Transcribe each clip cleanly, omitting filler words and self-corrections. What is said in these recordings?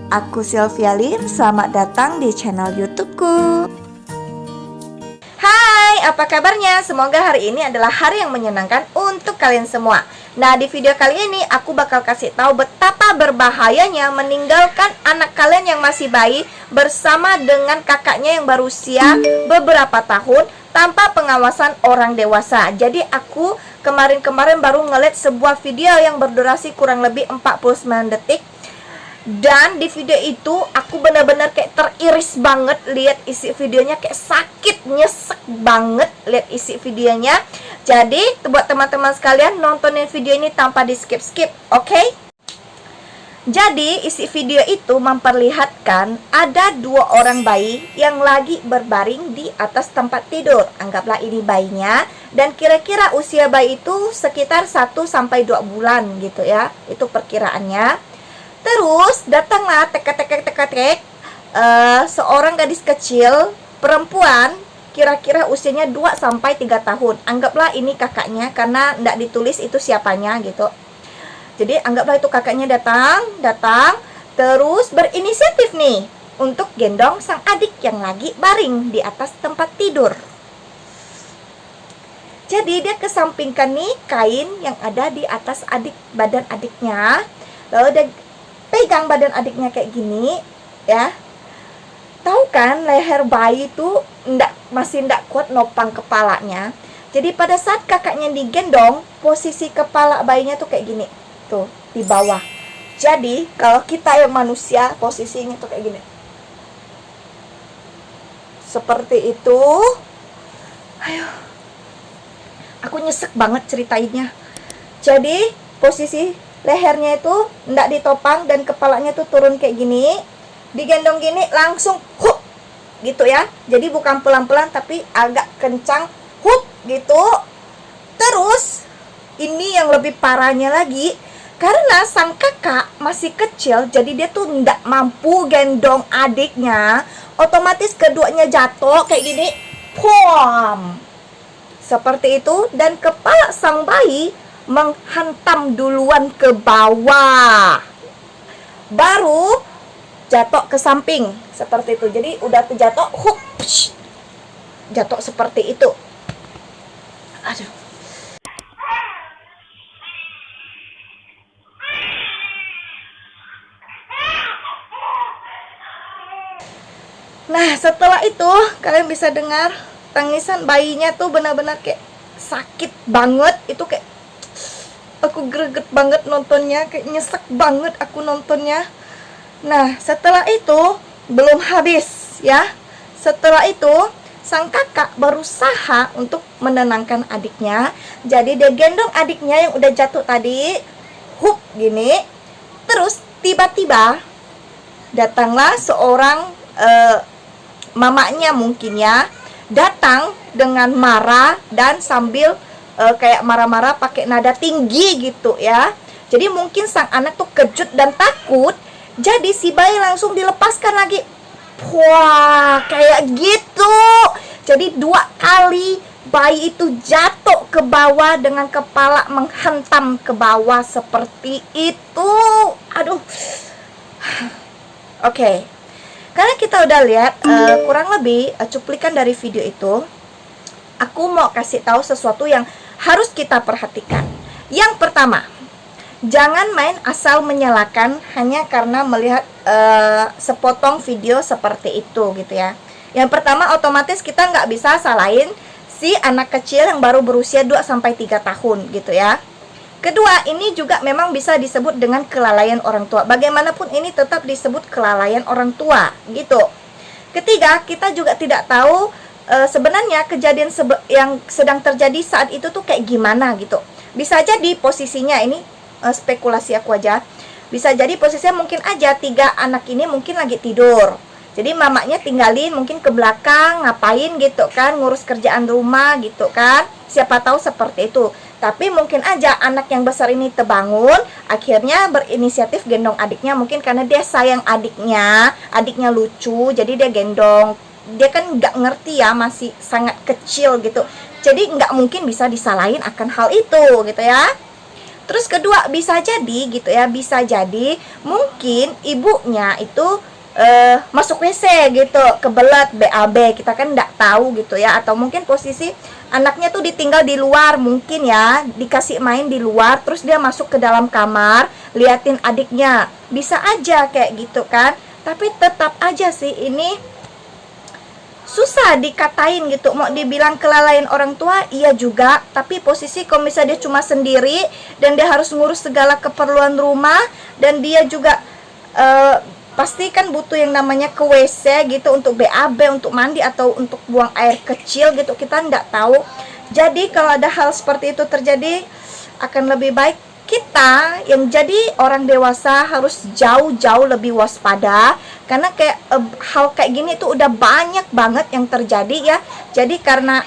Aku Sylvia Lin, selamat datang di channel YouTubeku. Hai, apa kabarnya? Semoga hari ini adalah hari yang menyenangkan untuk kalian semua. Nah, di video kali ini aku bakal kasih tahu betapa berbahayanya meninggalkan anak kalian yang masih bayi bersama dengan kakaknya yang berusia beberapa tahun tanpa pengawasan orang dewasa. Jadi aku kemarin-kemarin baru ngeliat sebuah video yang berdurasi kurang lebih 49 detik. Dan di video itu aku benar-benar kayak teriris banget lihat isi videonya, kayak sakit, nyesek banget lihat isi videonya. Jadi buat teman-teman sekalian, nontonin video ini tanpa di skip-skip, oke? Jadi isi video itu memperlihatkan ada dua orang bayi yang lagi berbaring di atas tempat tidur. Anggaplah ini bayinya, dan kira-kira usia bayi itu sekitar 1-2 bulan gitu ya. Itu perkiraannya. Terus datanglah seorang gadis kecil perempuan, kira-kira usianya 2-3 tahun. Anggaplah ini kakaknya karena tidak ditulis itu siapanya gitu. Jadi anggaplah itu kakaknya datang terus berinisiatif nih untuk gendong sang adik yang lagi baring di atas tempat tidur. Jadi dia kesampingkan nih kain yang ada di atas badan adiknya. Lalu dia pegang badan adiknya kayak gini ya. Tahu kan leher bayi itu masih ndak kuat nopang kepalanya. Jadi pada saat kakaknya digendong, posisi kepala bayinya tuh kayak gini tuh di bawah. Jadi kalau kita yang manusia posisinya tuh kayak gini, seperti itu. Ayo, aku nyesek banget ceritainnya. Jadi posisi lehernya itu ndak ditopang dan kepalanya tuh turun kayak gini, digendong gini langsung hup gitu ya. Jadi bukan pelan-pelan tapi agak kencang, hup gitu. Terus ini yang lebih parahnya lagi, karena sang kakak masih kecil, jadi dia tuh ndak mampu gendong adiknya, otomatis keduanya jatuh kayak gini, pom, seperti itu. Dan kepala sang bayi menghantam duluan ke bawah, baru jatuh ke samping seperti itu. Jadi udah terjatuh, hup, jatuh seperti itu. Aduh. Nah, setelah itu kalian bisa dengar tangisan bayinya tuh benar-benar kayak sakit banget. Itu kayak aku greget banget nontonnya, kayak nyesek banget aku nontonnya. Nah, setelah itu belum habis ya. Setelah itu sang kakak berusaha untuk menenangkan adiknya. Jadi dia gendong adiknya yang udah jatuh tadi, hup gini. Terus tiba-tiba datanglah seorang mamanya mungkin ya, datang dengan marah dan sambil kayak marah-marah pakai nada tinggi gitu ya. Jadi mungkin sang anak tuh kejut dan takut. Jadi si bayi langsung dilepaskan lagi. Wah, kayak gitu. Jadi 2 kali bayi itu jatuh ke bawah dengan kepala menghantam ke bawah seperti itu. Aduh. Oke. Karena kita udah lihat kurang lebih cuplikan dari video itu, aku mau kasih tahu sesuatu yang harus kita perhatikan. Yang pertama, jangan main asal menyalahkan hanya karena melihat sepotong video seperti itu gitu ya. Yang pertama, otomatis kita nggak bisa salahin si anak kecil yang baru berusia 2-3 tahun gitu ya. Kedua, ini juga memang bisa disebut dengan kelalaian orang tua. Bagaimanapun ini tetap disebut kelalaian orang tua gitu. Ketiga, kita juga tidak tahu sebenarnya kejadian yang sedang terjadi saat itu tuh kayak gimana gitu. Bisa jadi posisinya ini spekulasi aku aja. Bisa jadi posisinya mungkin aja 3 anak ini mungkin lagi tidur. Jadi mamanya tinggalin mungkin ke belakang ngapain gitu kan, ngurus kerjaan rumah gitu kan. Siapa tahu seperti itu. Tapi mungkin aja anak yang besar ini terbangun, akhirnya berinisiatif gendong adiknya, mungkin karena dia sayang adiknya lucu, jadi dia gendong. Dia kan nggak ngerti ya, masih sangat kecil gitu. Jadi nggak mungkin bisa disalahin akan hal itu gitu ya. Terus kedua, bisa jadi gitu ya, bisa jadi mungkin ibunya itu masuk WC gitu, kebelet BAB, kita kan nggak tahu gitu ya. Atau mungkin posisi anaknya tuh ditinggal di luar, mungkin ya, dikasih main di luar, terus dia masuk ke dalam kamar liatin adiknya, bisa aja kayak gitu kan. Tapi tetap aja sih ini susah dikatain gitu. Mau dibilang kelalaian orang tua, iya juga. Tapi posisi kalau misalnya dia cuma sendiri dan dia harus ngurus segala keperluan rumah, dan dia juga pasti kan butuh yang namanya ke WC gitu, untuk BAB, untuk mandi, atau untuk buang air kecil gitu, kita nggak tahu. Jadi kalau ada hal seperti itu terjadi, akan lebih baik kita yang jadi orang dewasa harus jauh-jauh lebih waspada, karena kayak hal kayak gini itu udah banyak banget yang terjadi ya. Jadi karena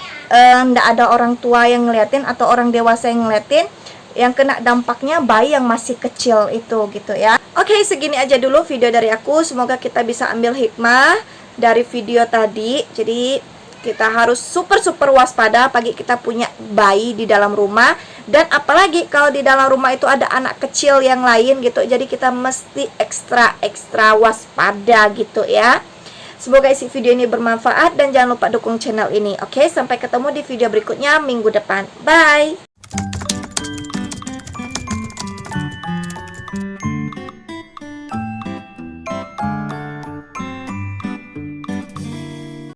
nggak ada orang tua yang ngeliatin atau orang dewasa yang ngeliatin, yang kena dampaknya bayi yang masih kecil itu gitu ya. Oke, segini aja dulu video dari aku. Semoga kita bisa ambil hikmah dari video tadi. Jadi kita harus super waspada pagi kita punya bayi di dalam rumah, dan apalagi kalau di dalam rumah itu ada anak kecil yang lain gitu. Jadi kita mesti ekstra waspada gitu ya. Semoga isi video ini bermanfaat, dan jangan lupa dukung channel ini. Oke, sampai ketemu di video berikutnya minggu depan. Bye.